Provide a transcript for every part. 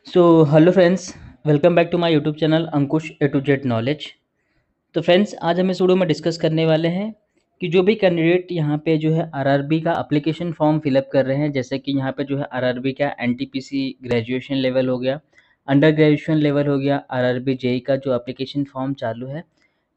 So hello friends, welcome back to my YouTube channel Ankush A to Z knowledge. तो friends, आज हम इस video में डिस्कस करने वाले हैं कि जो भी कैंडिडेट यहाँ पे जो है आरआरबी का एप्लीकेशन फॉर्म फिलअप कर रहे हैं, जैसे कि यहाँ पे जो है आरआरबी का एनटीपीसी ग्रेजुएशन लेवल हो गया, अंडर ग्रेजुएशन लेवल हो गया, आरआरबी जेई का जो एप्लीकेशन फॉर्म चालू है,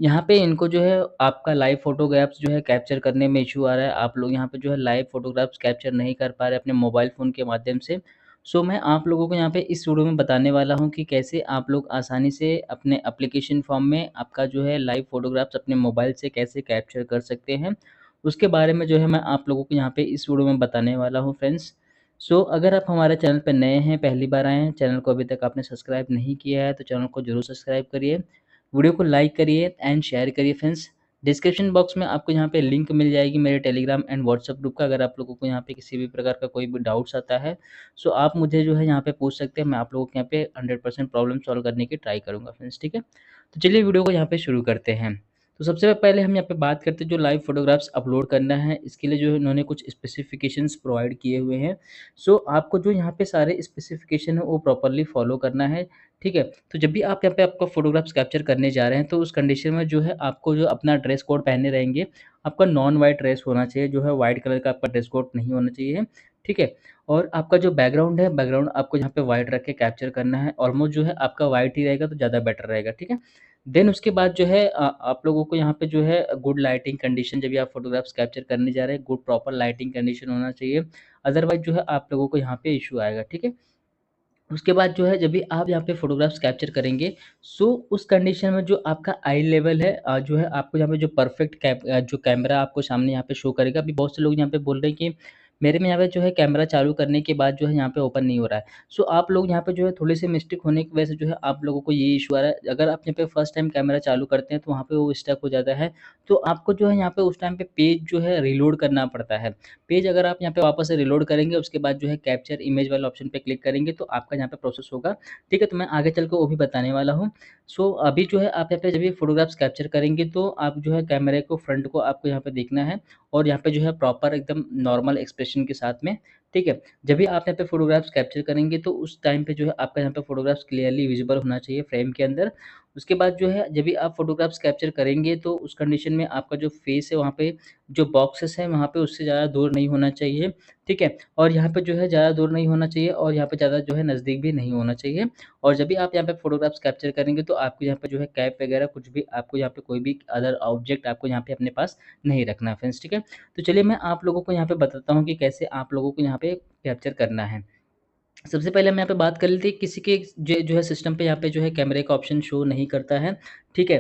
यहाँ पे इनको जो है आपका लाइव फोटोग्राफ्स जो है कैप्चर करने में इशू आ रहा है। आप लोग यहाँ पे जो है लाइव फोटोग्राफ्स कैप्चर नहीं कर पा रहे अपने मोबाइल फ़ोन के माध्यम से। सो मैं आप लोगों को यहाँ पे इस वीडियो में बताने वाला हूँ कि कैसे आप लोग आसानी से अपने एप्लीकेशन फॉर्म में आपका जो है लाइव फोटोग्राफ्स अपने मोबाइल से कैसे कैप्चर कर सकते हैं, उसके बारे में जो है मैं आप लोगों को यहाँ पे इस वीडियो में बताने वाला हूँ फ्रेंड्स। सो अगर आप हमारे चैनल पर नए हैं, पहली बार आए हैं, चैनल को अभी तक आपने सब्सक्राइब नहीं किया है तो चैनल को ज़रूर सब्सक्राइब करिए, वीडियो को लाइक करिए एंड शेयर करिए फ्रेंड्स। डिस्क्रिप्शन बॉक्स में आपको यहाँ पे लिंक मिल जाएगी मेरे टेलीग्राम एंड व्हाट्सएप ग्रुप का। अगर आप लोगों को यहाँ पे किसी भी प्रकार का कोई भी डाउट्स आता है, सो आप मुझे जो है यहाँ पे पूछ सकते हैं। मैं आप लोगों के यहाँ पे 100% प्रॉब्लम सॉल्व करने की ट्राई करूँगा फ्रेंड्स, ठीक है? तो चलिए वीडियो को यहाँ पे शुरू करते हैं। तो सबसे पहले हम यहाँ पे बात करते हैं जो लाइव फ़ोटोग्राफ्स अपलोड करना है, इसके लिए जो है इन्होंने कुछ स्पेसिफ़िकेशंस प्रोवाइड किए हुए हैं। सो आपको जो यहाँ पे सारे स्पेसिफ़िकेशन है वो प्रॉपर्ली फ़ॉलो करना है, ठीक है? तो जब भी आप यहाँ पे आपका फ़ोटोग्राफ्स कैप्चर करने जा रहे हैं, तो उस कंडीशन में जो है आपको जो अपना ड्रेस कोड पहने रहेंगे, आपका नॉन वाइट ड्रेस होना चाहिए, जो है वाइट कलर का आपका ड्रेस कोड नहीं होना चाहिए, ठीक है? और आपका जो बैकग्राउंड है, बैकग्राउंड आपको यहाँ पे व्हाइट रख के कैप्चर करना है। ऑलमोस्ट जो है आपका व्हाइट ही रहेगा तो ज़्यादा बेटर रहेगा, ठीक है? देन उसके बाद जो है आप लोगों को यहाँ पे जो है गुड लाइटिंग कंडीशन, जब भी आप फ़ोटोग्राफ्स कैप्चर करने जा रहे हैं, गुड प्रॉपर लाइटिंग कंडीशन होना चाहिए। अदरवाइज़ जो है आप लोगों को यहाँ पे इश्यू आएगा, ठीक है? उसके बाद जो है जब भी आप यहाँ पे फ़ोटोग्राफ्स कैप्चर करेंगे, सो उस कंडीशन में जो आपका आई लेवल है जो है आपको यहाँ पे जो परफेक्ट जो कैमरा आपको सामने यहाँ पे शो करेगा। अभी बहुत से लोग यहाँ पे बोल रहे हैं कि मेरे में यहाँ पे जो है कैमरा चालू करने के बाद जो है यहाँ पे ओपन नहीं हो रहा है। सो आप लोग यहाँ पे जो है थोड़े-से मिस्टेक होने की वजह से जो है आप लोगों को ये इश्यू आ रहा है। अगर आप यहाँ पे फर्स्ट टाइम कैमरा चालू करते हैं तो वहाँ पे वो स्टक हो जाता है। तो आपको जो है यहाँ पे उस टाइम पे पेज जो है रीलोड करना पड़ता है। पेज अगर आप यहाँ पे वापस से रीलोड करेंगे, उसके बाद जो है कैप्चर इमेज वाले ऑप्शन पे क्लिक करेंगे तो आपका यहाँ पे प्रोसेस होगा, ठीक है? तो मैं आगे चल के वो भी बताने वाला हूँ। सो अभी जो है आप यहाँ पे जब ये फ़ोटोग्राफ्स कैप्चर करेंगे तो आप जो है कैमरे को फ्रंट को आपको यहाँ पे देखना है और यहाँ पे जो है प्रॉपर एकदम नॉर्मल एक्सप्रेशन के साथ में, ठीक है? जब भी आप यहाँ पे फ़ोटोग्राफ्स कैप्चर करेंगे तो उस टाइम पे जो है आपका यहाँ पे फ़ोटोग्राफ्स क्लियरली विज़िबल होना चाहिए फ्रेम के अंदर। उसके बाद जो है जब भी आप फ़ोटोग्राफ्स कैप्चर करेंगे तो उस कंडीशन में आपका जो फेस है वहाँ पे जो बॉक्सेस हैं वहाँ पे उससे ज़्यादा दूर नहीं होना चाहिए, ठीक है? और यहाँ पे जो है ज़्यादा दूर नहीं होना चाहिए और यहाँ पे ज़्यादा जो है नज़दीक भी नहीं होना चाहिए। और जब भी आप यहाँ पे फ़ोटोग्राफ्स कैप्चर करेंगे तो आपको यहाँ पे जो है कैप वगैरह कुछ भी आपको यहाँ पे कोई भी अदर ऑब्जेक्ट आपको यहाँ पे अपने पास नहीं रखना है फ्रेंड्स, ठीक है? तो चलिए मैं आप लोगों को यहाँ पे बताता हूँ कि कैसे आप लोगों को यहाँ पे कैप्चर करना है। सबसे पहले हम यहाँ पे बात कर लेते हैं किसी के जो है सिस्टम पे यहाँ पे जो है कैमरे का ऑप्शन शो नहीं करता है, ठीक है?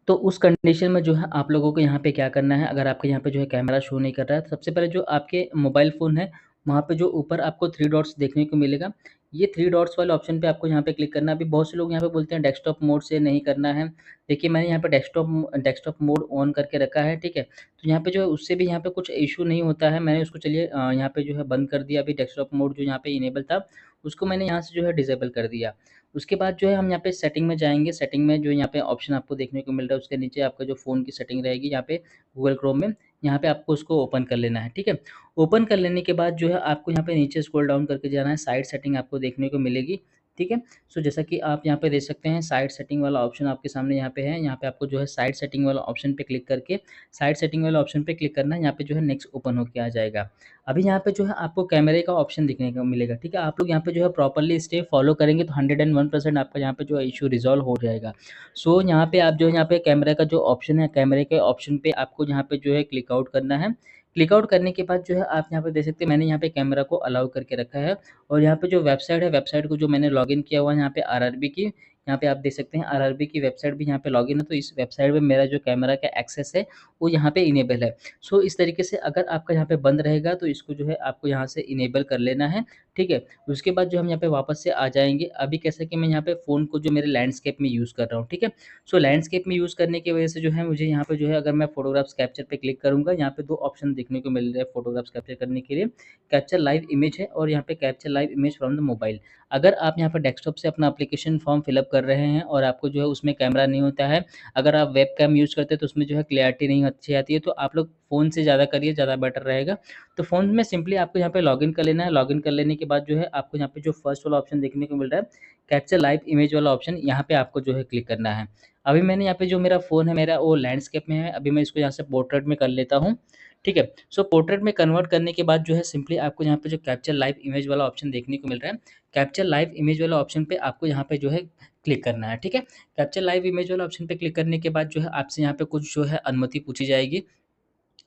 तो उस कंडीशन में जो है आप लोगों को यहाँ पे क्या करना है, अगर आपके यहाँ पे जो है कैमरा शो नहीं कर रहा है, तो सबसे पहले जो आपके मोबाइल फ़ोन है, वहाँ पे जो ऊपर आपको 3 डॉट्स देखने को मिलेगा। ये 3 डॉट्स वाले ऑप्शन पे आपको यहाँ पे क्लिक करना है। अभी बहुत से लोग यहाँ पे बोलते हैं डेस्कटॉप मोड से नहीं करना है। देखिए मैंने यहाँ पे डेस्कटॉप मोड ऑन करके रखा है, ठीक है? तो यहाँ पे जो है उससे भी यहाँ पे कुछ इश्यू नहीं होता है। मैंने उसको चलिए यहाँ पे जो है बंद कर दिया। अभी डेस्कटॉप मोड जो यहाँ पे इनेबल था, उसको मैंने यहाँ से जो है डिसेबल कर दिया। उसके बाद जो है हम यहाँ पे सेटिंग में जाएँगे, सेटिंग में जो यहाँ पे ऑप्शन आपको देखने को मिल रहा है, उसके नीचे आपका जो फ़ोन की सेटिंग रहेगी यहाँ पे गूगल क्रोम में, यहाँ पे आपको उसको ओपन कर लेना है, ठीक है? ओपन कर लेने के बाद जो है आपको यहाँ पे नीचे स्क्रॉल डाउन करके जाना है, साइड सेटिंग आपको देखने को मिलेगी, ठीक है? सो जैसा कि आप यहाँ पे देख सकते हैं साइड सेटिंग वाला ऑप्शन आपके सामने यहाँ पे है, यहाँ पे आपको जो है साइड सेटिंग वाला ऑप्शन पे क्लिक करके साइड सेटिंग वाले ऑप्शन पे क्लिक करना है, यहाँ पे जो है नेक्स्ट ओपन होके आ जाएगा। अभी यहाँ पे जो है आपको कैमरे का ऑप्शन दिखने को मिलेगा, ठीक है? आप लोग यहाँ पे जो है प्रॉपर्ली स्टेप फॉलो करेंगे तो 101% आपका यहाँ पे जो है इश्यू रिज़ॉल्व हो जाएगा। सो यहाँ पे आप जो है यहाँ पे कैमरे का जो ऑप्शन है, कैमरे के ऑप्शन पे आपको यहाँ पे जो है क्लिक आउट करना है। क्लिक आउट करने के बाद जो है आप यहाँ पे देख सकते हैं मैंने यहाँ पे कैमरा को अलाउ करके रखा है और यहाँ पे जो वेबसाइट है, वेबसाइट को जो मैंने लॉगिन किया हुआ है यहाँ पे आरआरबी की, यहाँ पे आप देख सकते हैं आरआरबी की वेबसाइट भी यहाँ पे लॉगिन है, तो इस वेबसाइट में मेरा जो कैमरा का एक्सेस है, वो यहाँ पे इनेबल है। सो इस तरीके से अगर आपका यहाँ पे बंद रहेगा तो इसको जो है आपको यहाँ से इनेबल कर लेना है, ठीक है? उसके बाद जो हम यहाँ पे वापस से आ जाएँगे, अभी कैसा कि मैं यहाँ पे फ़ोन को जो मेरे लैंडस्केप में यूज़ कर रहा हूँ, ठीक है? सो लैंडस्केप में यूज़ करने की वजह से जो है मुझे यहाँ पे जो है अगर मैं फ़ोटोग्राफ्स कैप्चर पे क्लिक करूँगा, यहाँ पे 2 ऑप्शन देखने को मिल रहे हैं फ़ोटोग्राफ्स कैप्चर करने के लिए, कैप्चर लाइव इमेज है और यहाँ पे capture live image from the mobile. अगर आप यहाँ पे डेस्कटॉप से अपना एप्लीकेशन फॉर्म फिल अप कर रहे हैं और आपको जो है उसमें कैमरा नहीं होता है, अगर आप वेबकैम यूज़ करते हैं तो उसमें जो है क्लैरिटी नहीं अच्छी आती है, तो आप लोग फ़ोन से ज़्यादा करिए, ज़्यादा बेटर रहेगा। तो फ़ोन में सिंपली आपको यहाँ पे लॉगिन कर लेना है, लॉगिन कर लेने के बाद जो है आपको यहाँ पे जो फर्स्ट वाला ऑप्शन देखने को मिल रहा है, कैप्चर लाइव इमेज वाला ऑप्शन, यहाँ पे आपको जो है क्लिक करना है। अभी मैंने यहाँ पे जो मेरा फ़ोन है मेरा वो लैंडस्केप में है, अभी मैं इसको यहाँ से पोर्ट्रेट में कर लेता हूँ, ठीक है। सो पोर्ट्रेट में कन्वर्ट करने के बाद जो है सिंपली आपको यहाँ पे जो कैप्चर लाइव इमेज वाला ऑप्शन देखने को मिल रहा है, कैप्चर लाइव इमेज वाला ऑप्शन पे आपको यहाँ पे जो है क्लिक करना है, ठीक है। कैप्चर लाइव इमेज वाला ऑप्शन पे क्लिक करने के बाद जो है आपसे यहाँ पे कुछ जो है अनुमति पूछी जाएगी।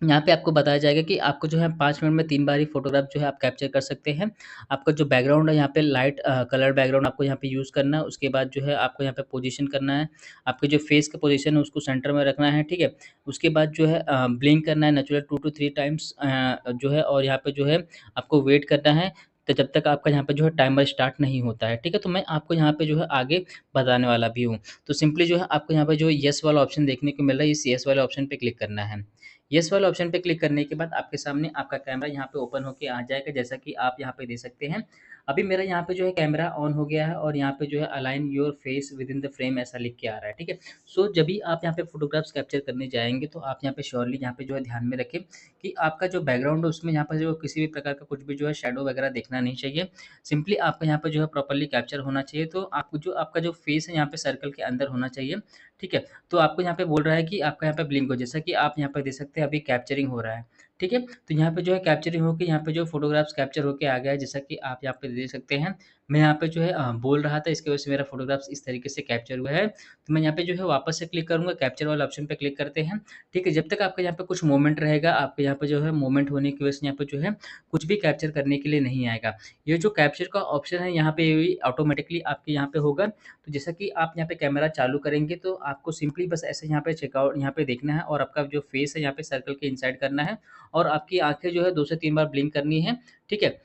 यहाँ पे आपको बताया जाएगा कि आपको जो है 5 मिनट में 3 बार ही फ़ोटोग्राफ जो है आप कैप्चर कर सकते हैं। आपका जो बैकग्राउंड है यहाँ पे लाइट कलर बैकग्राउंड आपको यहाँ पे यूज़ करना है। उसके बाद जो है आपको यहाँ पे पोज़ीशन करना है। आपके जो फेस का पोज़ीशन है उसको सेंटर में रखना है, ठीक है। उसके बाद जो है ब्लिंक करना है नेचुरल 2 टू 3 टाइम्स जो है, और यहाँ पे जो है आपको वेट करना है, तो जब तक आपका यहाँ पे जो है टाइमर स्टार्ट नहीं होता है, ठीक है। तो मैं आपको यहाँ पे जो है आगे बताने वाला भी हूँ। तो सिंपली जो है आपको यहाँ पे जो येस वाला ऑप्शन देखने को मिल रहा है, इस येस वाले ऑप्शन पे क्लिक करना है। येस वाले ऑप्शन पे क्लिक करने के बाद आपके सामने आपका कैमरा यहाँ पे ओपन होके आ जाएगा, जैसा कि आप यहाँ पे देख सकते हैं। अभी मेरा यहाँ पे जो है कैमरा ऑन हो गया है और यहाँ पे जो है align your face with in the frame ऐसा लिख के आ रहा है, ठीक है। सो जब भी आप यहाँ पे फोटोग्राफ्स कैप्चर करने जाएँगे तो आप यहाँ पे श्योरली यहाँ पे जो है ध्यान में रखें कि आपका जो बैकग्राउंड है उसमें यहाँ पे जो किसी भी प्रकार का कुछ भी जो है शैडो वगैरह देखना नहीं चाहिए। सिंपली आपका यहाँ पे जो है प्रॉपर्ली कैप्चर होना चाहिए, तो आपको जो आपका जो फेस है यहाँ पे सर्कल के अंदर होना चाहिए, ठीक है। तो आपको यहाँ पे बोल रहा है कि आपका यहाँ पे ब्लिंक हो, जैसा कि आप यहाँ पे देख सकते हैं अभी कैप्चरिंग हो रहा है, ठीक है। तो यहाँ पे जो है कैप्चरिंग होके यहाँ पे जो फ़ोटोग्राफ्स कैप्चर होके आ गया है, जैसा कि आप यहाँ पे देख सकते हैं। मैं यहाँ पे जो है बोल रहा था, इसकी वजह से मेरा फ़ोटोग्राफ्स इस तरीके से कैप्चर हुआ है। तो मैं यहाँ पे जो है वापस से क्लिक करूँगा, कैप्चर वाले ऑप्शन पे क्लिक करते हैं, ठीक है। जब तक आपका यहाँ पे कुछ मोमेंट रहेगा, आपके यहाँ पे जो है मोमेंट होने की वजह से यहाँ पे जो है कुछ भी कैप्चर करने के लिए नहीं आएगा। ये जो कैप्चर का ऑप्शन है यहाँ पे ऑटोमेटिकली आपके यहाँ पे होगा। तो जैसा कि आप यहाँ पे कैमरा चालू करेंगे तो आपको सिंपली बस ऐसे यहाँ पे चेकआउट यहाँ पे देखना है और आपका जो फेस है यहाँ पे सर्कल के इनसाइड करना है और आपकी आँखें जो है 2 से 3 बार ब्लिंक करनी है, ठीक है।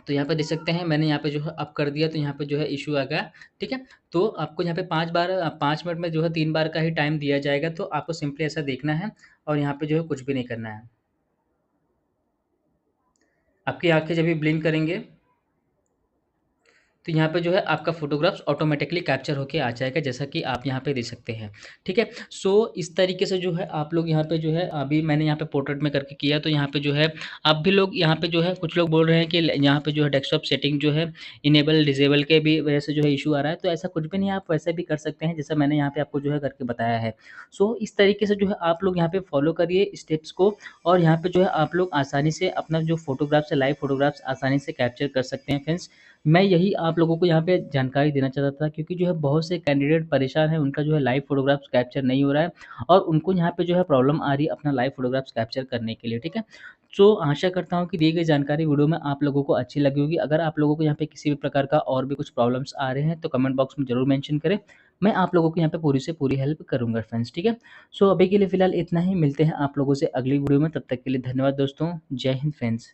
तो यहाँ पे देख सकते हैं मैंने यहाँ पे जो है अप कर दिया, तो यहाँ पे जो है इश्यू आ गया, ठीक है। तो आपको यहाँ पे 5 बार 5 मिनट में जो है 3 बार का ही टाइम दिया जाएगा, तो आपको सिंपली ऐसा देखना है और यहाँ पे जो है कुछ भी नहीं करना है। आपकी आँखें जब भी ब्लिंक करेंगे तो यहाँ पे जो है आपका फ़ोटोग्राफ्स ऑटोमेटिकली कैप्चर होके आ जाएगा, जैसा कि आप यहाँ पे देख सकते हैं, ठीक है। सो इस तरीके से जो है आप लोग यहाँ पे जो है अभी मैंने यहाँ पे पोर्ट्रेट में करके किया, तो यहाँ पे जो है आप भी लोग यहाँ पे जो है कुछ लोग बोल रहे हैं कि यहाँ पे जो है डेस्कटॉप सेटिंग जो है इनेबल डिसेबल के भी वजह से जो है इशू आ रहा है, तो ऐसा कुछ भी नहीं है, आप वैसे भी कर सकते हैं जैसा मैंने यहाँ पे आपको जो है करके बताया है। सो इस तरीके से जो है आप लोग यहाँ पे फॉलो करिए स्टेप्स को और यहाँ पे जो है आप लोग आसानी से अपना जो फ़ोटोग्राफ्स है लाइव फ़ोटोग्राफ्स आसानी से कैप्चर कर सकते हैं फ्रेंड्स। मैं यही आप लोगों को यहाँ पे जानकारी देना चाहता था, क्योंकि जो है बहुत से कैंडिडेट परेशान हैं, उनका जो है लाइव फ़ोटोग्राफ्स कैप्चर नहीं हो रहा है और उनको यहाँ पे जो है प्रॉब्लम आ रही है अपना लाइव फ़ोटोग्राफ्स कैप्चर करने के लिए, ठीक है। सो आशा करता हूँ कि दी गई जानकारी वीडियो में आप लोगों को अच्छी लगी होगी। अगर आप लोगों को यहाँ पे किसी भी प्रकार का और भी कुछ प्रॉब्लम्स आ रहे हैं तो कमेंट बॉक्स में ज़रूर मेंशन करें। मैं आप लोगों को यहाँ पे पूरी से पूरी हेल्प करूँगा फ्रेंड्स, ठीक है। सो अभी के लिए फ़िलहाल इतना ही, मिलते हैं आप लोगों से अगली वीडियो में, तब तक के लिए धन्यवाद दोस्तों। जय हिंद फ्रेंड्स।